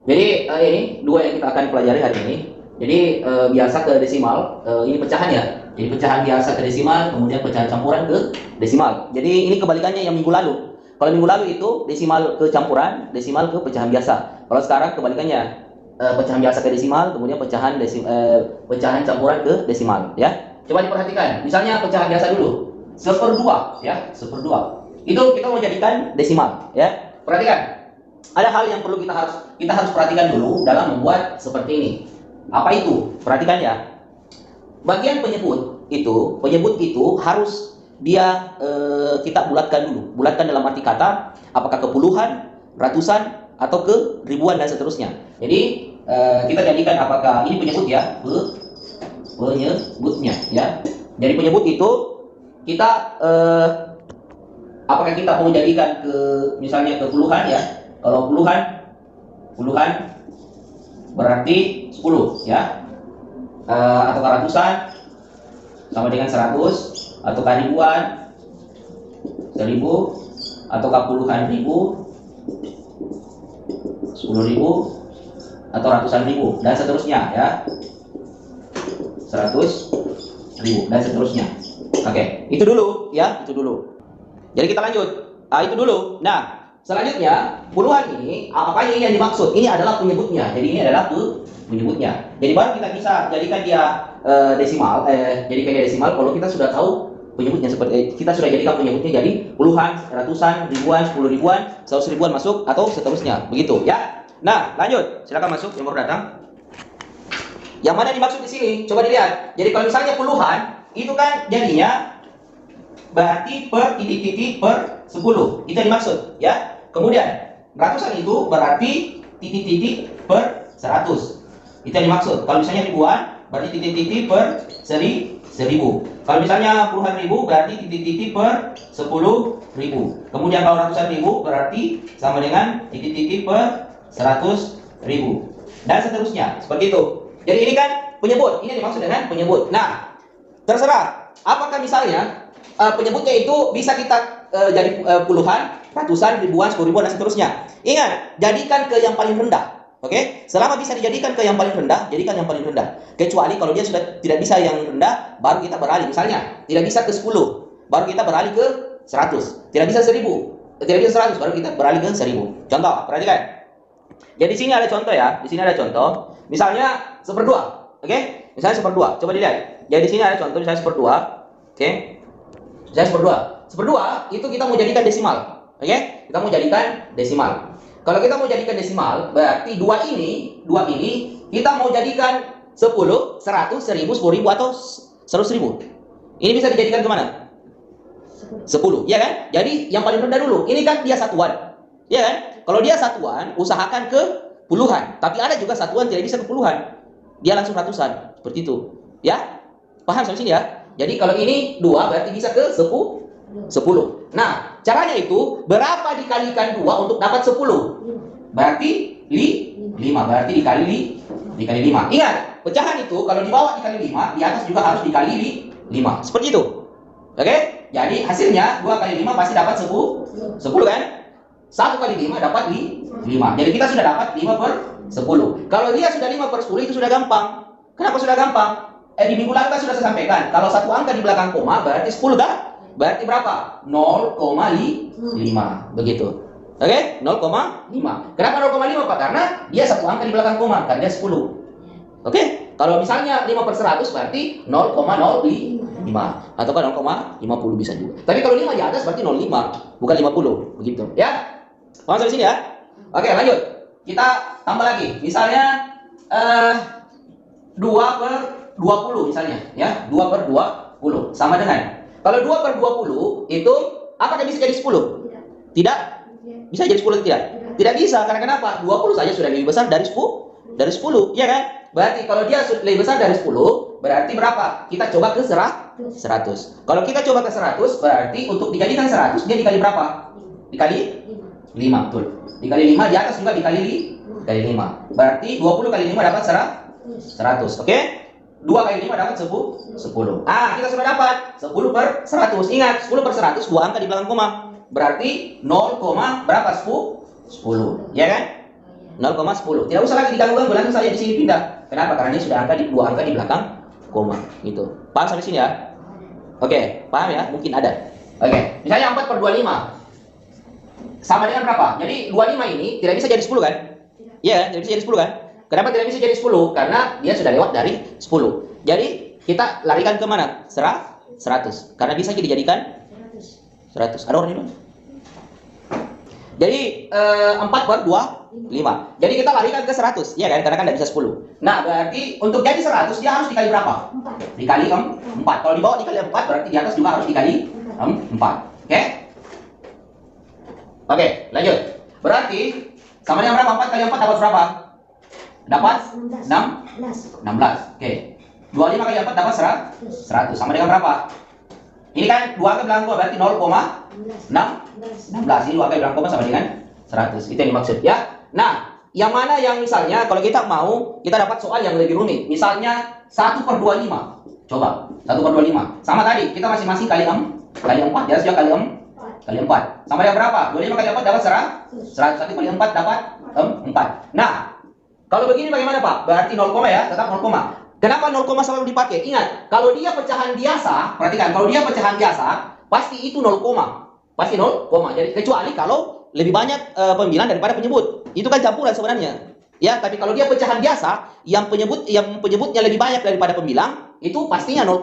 Jadi ini dua yang kita akan pelajari hari ini. Jadi biasa ke desimal, ini pecahan ya. Jadi pecahan biasa ke desimal, kemudian pecahan campuran ke desimal. Jadi ini kebalikannya yang minggu lalu. Kalau minggu lalu itu desimal ke campuran, desimal ke pecahan biasa. Kalau sekarang kebalikannya, pecahan biasa ke desimal, kemudian pecahan campuran ke desimal. Ya, coba diperhatikan. Misalnya pecahan biasa dulu, 1/2 ya, 1/2. Itu kita mau jadikan desimal. Ya, perhatikan. Ada hal yang perlu kita harus perhatikan dulu dalam membuat seperti ini. Apa itu? Perhatikan ya. Bagian penyebut itu harus dia kita bulatkan dulu. Bulatkan dalam arti kata apakah ke puluhan, ratusan, atau ke ribuan dan seterusnya. Jadi kita jadikan apakah ini penyebut ya, penyebutnya ya. Jadi penyebut itu kita apakah kita mau jadikan ke misalnya ke puluhan ya. Kalau puluhan berarti 10 ya, atau ratusan sama dengan 100, atau ribuan 1000, atau puluhan ribu 10.000, atau ratusan ribu dan seterusnya ya, 100.000 dan seterusnya. Oke, itu dulu ya, itu dulu. Jadi kita lanjut. Itu dulu. Nah, selanjutnya, puluhan ini, apa yang dimaksud? Ini adalah penyebutnya. Jadi ini adalah penyebutnya. Jadi baru kita bisa jadikan dia desimal, jadikan dia desimal kalau kita sudah tahu penyebutnya. Seperti kita sudah jadikan penyebutnya jadi puluhan, ratusan, ribuan, 10 ribuan, 100 ribuan masuk atau seterusnya. Begitu ya. Nah, lanjut. Silakan masuk yang baru datang. Yang mana dimaksud di sini? Coba dilihat. Jadi kalau misalnya puluhan, itu kan jadinya berarti per titik-titik per 10. Itu yang dimaksud ya. Kemudian ratusan itu berarti titik-titik per 100. Itu yang dimaksud. Kalau misalnya ribuan berarti titik-titik per 1000. Kalau misalnya puluhan ribu berarti titik-titik per 10.000. Kemudian kalau ratusan ribu berarti sama dengan titik-titik per 100.000 dan seterusnya. Seperti itu. Jadi ini kan penyebut. Ini yang dimaksud dengan penyebut. Nah, terserah apakah misalnya penyebutnya itu bisa kita jadi puluhan, ratusan, ribuan, 10 ribuan dan seterusnya. Ingat, jadikan ke yang paling rendah. Oke? Selama bisa dijadikan ke yang paling rendah, jadikan yang paling rendah. Kecuali kalau dia sudah tidak bisa yang rendah, baru kita beralih. Misalnya, tidak bisa ke 10, baru kita beralih ke 100. Tidak bisa 1000, tidak bisa 100, baru kita beralih ke 1000. Contoh, perhatikan. Jadi di sini ada contoh ya. Di sini ada contoh. Misalnya 1/2. Oke? Misalnya 1/2. Coba dilihat. Jadi di sini ada contoh misalnya 1/2. Oke? Misalnya 1/2. 1/2 itu kita mau jadikan desimal. Oke? Kita mau jadikan desimal. Kalau kita mau jadikan desimal, berarti dua ini kita mau jadikan 10, 100, 1000, 10.000 atau 100.000. Ini bisa dijadikan kemana? 10, ya kan? Jadi yang paling rendah dulu. Ini kan dia satuan, ya kan? Kalau dia satuan, usahakan ke puluhan. Tapi ada juga satuan tidak bisa ke puluhan, dia langsung ratusan, seperti itu. Ya, paham sampai sini ya? Jadi kalau ini 2 berarti bisa ke 10. Nah, caranya itu berapa dikalikan 2 untuk dapat 10? Berarti 5. Berarti dikali 5. Ingat, pecahan itu kalau di bawah dikali 5, di atas juga harus dikali 5. Seperti itu. Oke? Jadi hasilnya 2 kali 5 pasti dapat 10 kan? 1 kali 5 dapat 5. Jadi kita sudah dapat 5/10. Kalau dia sudah 5/10 itu sudah gampang. Kenapa sudah gampang? Di minggu lalu kita sudah saya sampaikan, kalau satu angka di belakang koma berarti 10 kan? Berarti berapa? 0,5. Begitu. Oke? 0,5. Kenapa 0,5 Pak? Karena dia satu angka di belakang koma, kan dia 10. Oke? Kalau misalnya 5/100 berarti 0,05 atau 0,50 bisa juga. Tapi kalau 5 di atas berarti 0,5, bukan 50. Begitu. Ya? Paham sampai sini ya? Oke, lanjut. Kita tambah lagi. Misalnya 2/20 misalnya, ya. 2/20 sama dengan, kalau 2/20 itu apakah bisa jadi 10? Tidak. Bisa jadi 10 atau tidak? Tidak bisa. Karena kenapa? 20 saja sudah lebih besar dari 10, ya kan? Berarti kalau dia lebih besar dari 10, berarti berapa? Kita coba ke 100. Kalau kita coba ke 100, berarti untuk dikalikan 100, dia dikali berapa? Dikali 5, betul. Dikali 5, di atas juga dikali 5. Berarti 20 kali 5 dapat 100. Oke? 2 kali 5 dapat 10. Kita sudah dapat 10/100. Ingat, 10/100 dua angka di belakang koma. Berarti 0, berapa? 10. Ya kan? 0,10. Tidak usah lagi diganggu-ganggu, langsung saja di sini pindah. Kenapa? Karena ini sudah angka di dua angka di belakang koma. Gitu. Paham sampai sini ya? Oke, paham ya? Mungkin ada. Oke, misalnya 4/25 sama dengan berapa? Jadi 25 ini tidak bisa jadi 10 kan? Iya kan? Tidak bisa jadi 10 kan? Kenapa tidak bisa jadi 10? Karena dia sudah lewat dari 10. Jadi kita larikan ke mana? 100. Karena bisa dijadikan 100. Ada orang ini? Jadi 4/25. Jadi kita larikan ke 100. Iya kan? Karena kan tidak bisa 10. Nah, berarti untuk jadi 100 dia harus dikali berapa? 4. Dikali 4. Kalau di bawah dikali 4 berarti di atas juga harus dikali 4. Oke? Oke, lanjut. Berarti sama dengan berapa? 4 kali 4 dapat berapa? Dapat 16. Oke. 25 kali 4 dapat 100. Sama dengan berapa? Ini kan 2 angka belakang koma berarti 0,16. Ini 2 angka belakang koma sama dengan 100. Itu yang dimaksud ya. Nah, yang mana yang misalnya kalau kita mau kita dapat soal yang lebih rumit. Misalnya 1/25. Coba 1/25. Sama tadi kita masing-masing kali 4 ya, sudah kali 4. Sama dengan berapa? 25 kali 4 dapat 100. 1 kali 4 dapat 4. Nah, kalau begini bagaimana Pak? Berarti 0, ya, tetap 0. Kenapa 0, selalu dipakai? Ingat, kalau dia pecahan biasa, perhatikan, kalau dia pecahan biasa, pasti itu 0, pasti 0, jadi kecuali kalau lebih banyak pembilang daripada penyebut. Itu kan campuran sebenarnya. Ya, tapi kalau dia pecahan biasa, yang penyebutnya lebih banyak daripada pembilang, itu pastinya 0,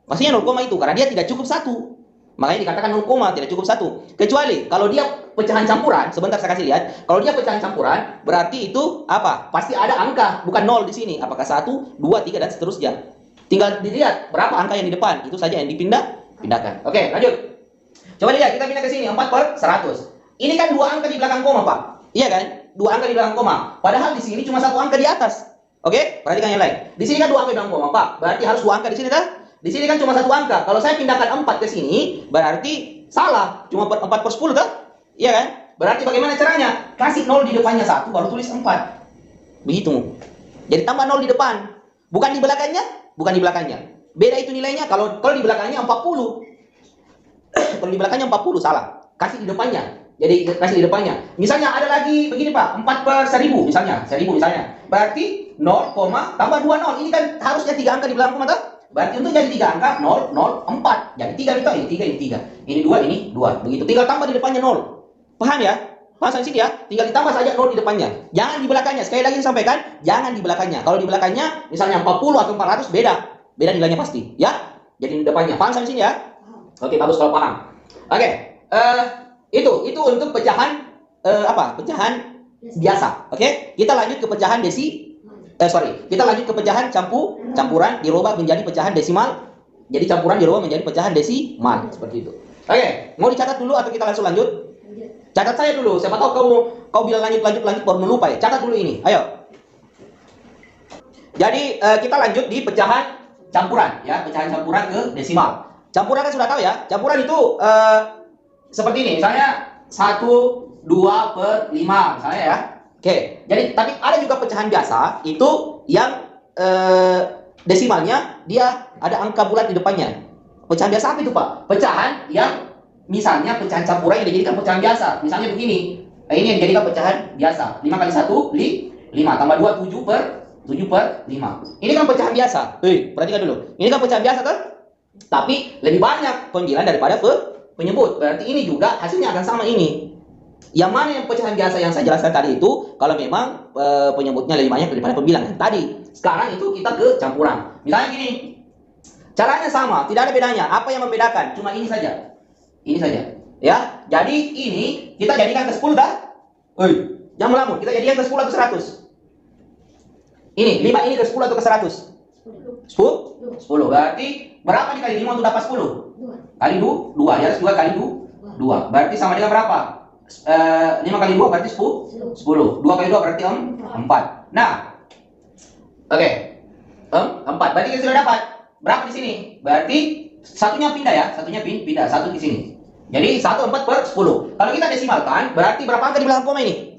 pastinya 0, itu karena dia tidak cukup 1. Makanya dikatakan 0, tidak cukup 1. Kecuali kalau dia pecahan campuran, sebentar saya kasih lihat. Kalau dia pecahan campuran, berarti itu apa? Pasti ada angka, bukan 0 di sini. Apakah 1, 2, 3 dan seterusnya. Tinggal dilihat berapa angka yang di depan, itu saja yang dipindahkan. Oke, lanjut. Coba lihat, kita pindah ke sini 4/100. Ini kan 2 angka di belakang koma, Pak. Iya kan? 2 angka di belakang koma. Padahal di sini cuma 1 angka di atas. Oke, perhatikan yang lain. Di sini kan 2 angka di belakang koma, Pak. Berarti harus 2 angka di sini kan? Di sini kan cuma 1 angka. Kalau saya pindahkan 4 ke sini, berarti salah. Cuma 4/10 kan? Iya kan? Berarti bagaimana caranya? Kasih 0 di depannya 1, baru tulis 4. Begitu. Jadi tambah 0 di depan. Bukan di belakangnya? Bukan di belakangnya. Beda itu nilainya. Kalau di belakangnya 40. Kalau di belakangnya 40, salah. Kasih di depannya. Jadi kasih di depannya. Misalnya ada lagi begini Pak, 4/1000 misalnya. 1000 misalnya. Berarti 0, tambah 2 0. Ini kan harusnya 3 angka di belakang koma toh? Berarti untuk jadi 3 angka 0, 0, 4. Jadi 3 itu ini 3, ini 3. Ini 2, ini 2. Begitu. Tinggal tambah di depannya 0. Paham ya? Paham sampai sini ya? Tinggal ditambah saja 0 di depannya. Jangan di belakangnya. Sekali lagi disampaikan, jangan di belakangnya. Kalau di belakangnya misalnya 40 atau 400 beda. Beda nilainya pasti, ya? Jadi di depannya. Paham sampai sini ya? Oke, bagus kalau paham. Oke. Itu untuk pecahan pecahan biasa. Oke? Kita lanjut ke pecahan kita lanjut ke pecahan campuran dirubah menjadi pecahan desimal. Jadi campuran dirubah menjadi pecahan desimal seperti itu. Oke, mau dicatat dulu atau kita langsung lanjut? Catat saya dulu. Siapa tahu kau bilang lanjut baru lupa ya. Catat dulu ini. Ayo. Jadi kita lanjut di pecahan campuran ya, pecahan campuran ke desimal. Campuran kan sudah tahu ya. Campuran itu seperti ini. Misalnya 1/2/5 misalnya ya. Oke, jadi tapi ada juga pecahan biasa itu yang desimalnya dia ada angka bulat di depannya. Pecahan biasa apa itu Pak? Pecahan yang misalnya pecahan campuran yang dijadikan pecahan biasa. Misalnya begini, ini yang dijadikan pecahan biasa. 5 kali 1, 5 tambah 2, 7/5. Ini kan pecahan biasa. Perhatikan dulu. Ini kan pecahan biasa kan? Tapi lebih banyak pembilang daripada penyebut. Berarti ini juga hasilnya akan sama ini. Yang mana yang pecahan biasa yang saya jelaskan tadi itu kalau memang penyebutnya lebih banyak daripada pembilang tadi. Sekarang itu kita ke campuran. Misalnya gini. Caranya sama, tidak ada bedanya. Apa yang membedakan? Cuma ini saja. Ini saja. Ya. Jadi ini kita jadikan ke 10 dah. Jangan melamun. Kita jadikan ke 10 atau 100. Ini 5 ini ke 10 atau ke 100? 10. Berarti berapa dikali 5 untuk dapat 10? 2. Kali 2. Ya, 2 kali 2. Berarti sama dengan berapa? 5 kali 2 berarti 10. 2 kali 2 berarti 4. Nah. Oke. 4. Berarti kita sudah dapat. Berapa di sini? Berarti satunya pindah ya. Satunya pindah. Satu di sini. Jadi 1/4/10. Kalau kita desimalkan, berarti berapa angka di belakang koma ini?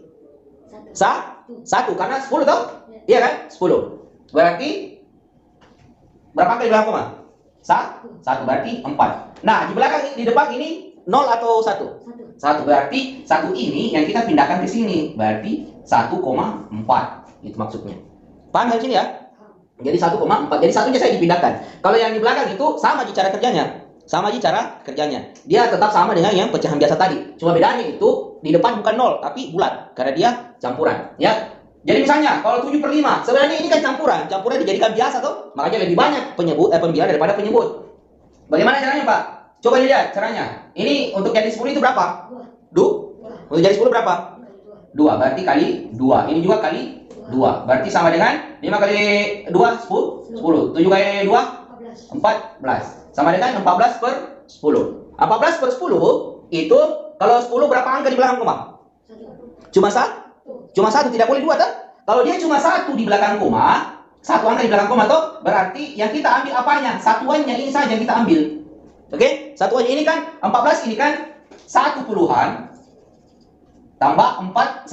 1. Karena 10 toh? Iya kan? 10. Berarti berapa angka di belakang koma? 1. Berarti 4. Nah, di depan ini 0 atau 1? 1. Berarti 1 ini yang kita pindahkan ke sini. Berarti 1,4. Itu maksudnya. Paham sampai sini ya? Jadi 1,4. Jadi satunya saya dipindahkan. Kalau yang di belakang itu sama aja cara kerjanya. Sama aja cara kerjanya. Dia tetap sama dengan yang pecahan biasa tadi. Cuma bedanya itu di depan bukan 0 tapi bulat karena dia campuran, ya. Jadi misalnya kalau 7/5, sebenarnya ini kan campuran. Campuran dijadikan biasa tuh. Makanya lebih banyak pembilang daripada penyebut. Bagaimana caranya, Pak? Coba dilihat caranya. Ini untuk jadi 10 itu berapa? 2. Untuk jadi 10 berapa? 2. Berarti kali 2. Ini juga kali 2. Berarti sama dengan 5 kali 2 10. 7 kali 2 14. Sama dengan 14/10. 14/10 itu kalau 10 berapa angka di belakang koma? Cuma satu, tidak boleh 2 kan? Kalau dia cuma 1 di belakang koma, 1 angka di belakang koma tuh, berarti yang kita ambil apanya? Satuannya ini saja yang kita ambil. Oke? Satuannya ini kan 14 ini kan 1 puluhan tambah 4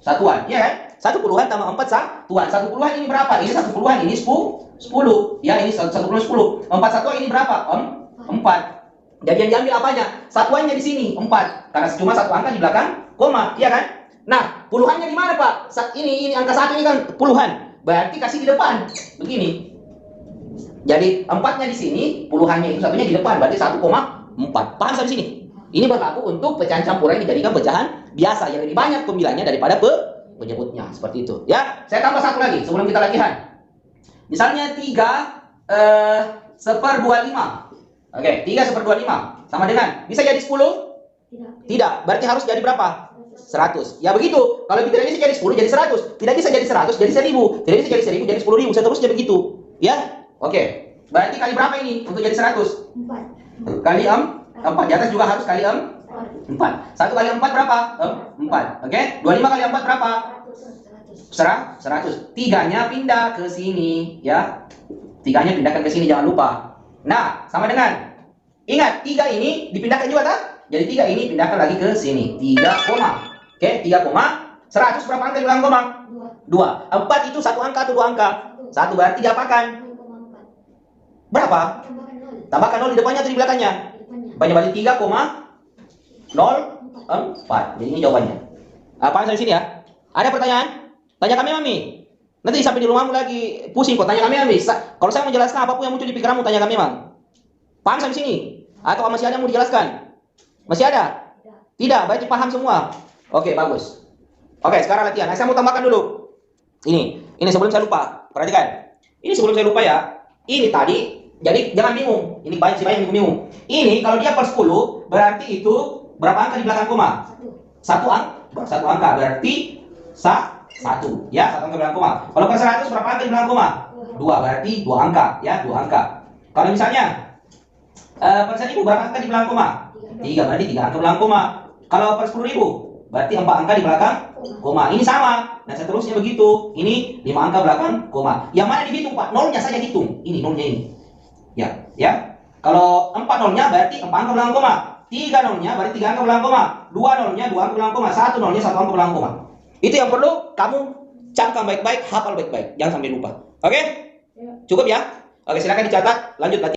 satuan, ya kan? 1 puluhan tambah 4 satuan. 1 puluhan ini berapa? Ini 1 puluhan, ini 10. Ya, ini 1 puluhan 10. 4 satuan ini berapa? 4. Jadi yang diambil apanya? Satuannya di sini 4. Karena cuma 1 angka di belakang koma, iya kan? Nah, puluhannya di mana, Pak? Ini angka 1 ini kan puluhan. Berarti kasih di depan. Begini. Jadi 4-nya di sini, puluhannya itu satunya di depan, berarti 1,4. Paham sampai sini? Ini berlaku untuk pecahan campuran yang dijadikan pecahan biasa yang lebih banyak pembilangnya daripada penyebutnya. Seperti itu. Ya, saya tambah satu lagi sebelum kita latihan. Misalnya 3/25. Oke, 3/25 sama dengan bisa jadi 10? Tidak. Berarti harus jadi berapa? 100. Ya begitu. Kalau tidak bisa jadi 10 jadi 100. Tidak bisa jadi 100 jadi 1000. Tidak bisa jadi 1000 jadi 10.000. Seterusnya begitu. Ya? Oke. Berarti kali berapa ini untuk jadi 100? 4. Kali 4. Di atas juga harus kali 4. 1 kali 4 berapa? 4. Oke. 25 kali 4 berapa? 100. 3-nya pindah ke sini, ya. 3-nya pindahkan ke sini, jangan lupa. Nah, sama dengan ingat 3 ini dipindahkan juga tak? Jadi 3 ini pindahkan lagi ke sini. 3 koma. Oke, 3 koma. 100 berapa angka di belakang koma? 2. 4 itu 1 angka atau 2 angka? 1 berarti diapakan? Berapa? Tambahkan 0 di depannya atau di belakangnya? Banyak berarti 3,04. Jadi ini jawabannya. Apa sampai sini ya? Ada pertanyaan? Tanya kami, Mami. Nanti sampai di rumahmu lagi pusing kok. Tanya kami, Mami. Kalau saya menjelaskan apapun yang muncul di pikiranmu, tanya kami, Mang. Paham sampai sini? Atau masih ada yang mau dijelaskan? Masih ada? Tidak, berarti paham semua. Oke, bagus. Oke, sekarang latihan. Nah, saya mau tambahkan dulu. Ini sebelum saya lupa. Perhatikan. Ini sebelum saya lupa ya. Ini tadi, jadi jangan bingung. Ini banyak yang bingung. Ini kalau dia per 10, berarti itu berapa angka di belakang koma? 1 angka. Berarti 1. Ya, 1 angka di belakang koma. Kalau per 100 berapa angka di belakang koma? 2. Berarti 2 angka. Ya, 2 angka. Kalau misalnya per 1000 berapa angka di belakang koma? 3. Berarti 3 angka di belakang koma. Kalau per 10.000 berarti 4 angka di belakang koma. Ini sama. Nah, seterusnya begitu. Ini 5 angka belakang koma. Yang mana dihitung, Pak? Nolnya saja hitung. Ini nolnya ini. Ya. Kalau 4 nolnya berarti 4 angka belakang koma. 3 nolnya berarti 3 angka belakang koma. 2 nolnya 2 angka belakang koma. 1 nolnya 1 angka belakang koma. Itu yang perlu kamu camkan baik-baik, hafal baik-baik. Jangan sampai lupa. Oke? Cukup ya? Oke, silakan dicatat. Lanjut latihan.